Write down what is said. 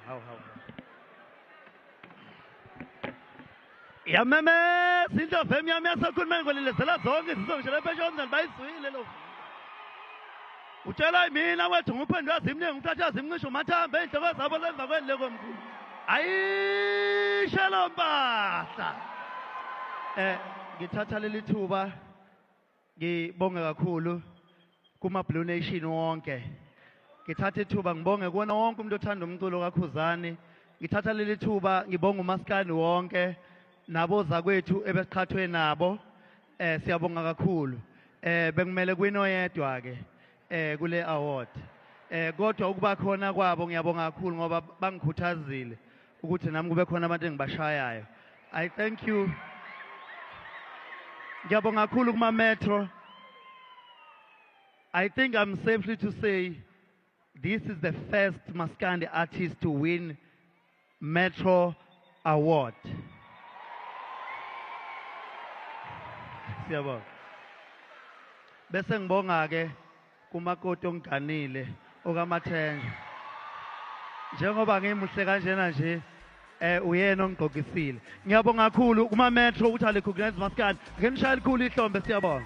hawu. Yameme sinto fem yami yasakhuluma ngolilezela zonke sizongishela phesha omzana bayizwile lo. Utshela mina wethu nguphendwa zimningi uthatha zimncisho mathambe enhloko zabo lemva kweleko mkhulu. Ayishelo mpahla. Ngithatha leli thuba ngibonge kakhulu kuma Blue Nation wonke. Ngithatha ithuba ngibonge kuona wonke umuntu othanda umculo kaKhuzani. Ngithatha leli thuba ngibonga umaskandi wonke naboza kwethu ebesiqhathwe nabo. Siyabonga kakhulu. Bekumele kwino yedwa ke kule award. Kodwa ukuba khona kwabo ngiyabonga kakhulu ngoba bangikhuthazile ukuthi nami kube khona abantu engibashayayo. I thank you. Ngiyabonga kakhulu kuma Metro. I think I'm safely to say this is the first Maskandi artist to win Metro Award. Siyabonga. Bese ngibonga ke kumakoti ongiganile okaMathenjwa. Njengoba ngimuhle kanjena nje uyena ongigqokisile. Ngiyabonga kakhulu kuma Metro ukuthi ale recognize Maskandi. Ngenishaya likhulu ihlombe siyabonga.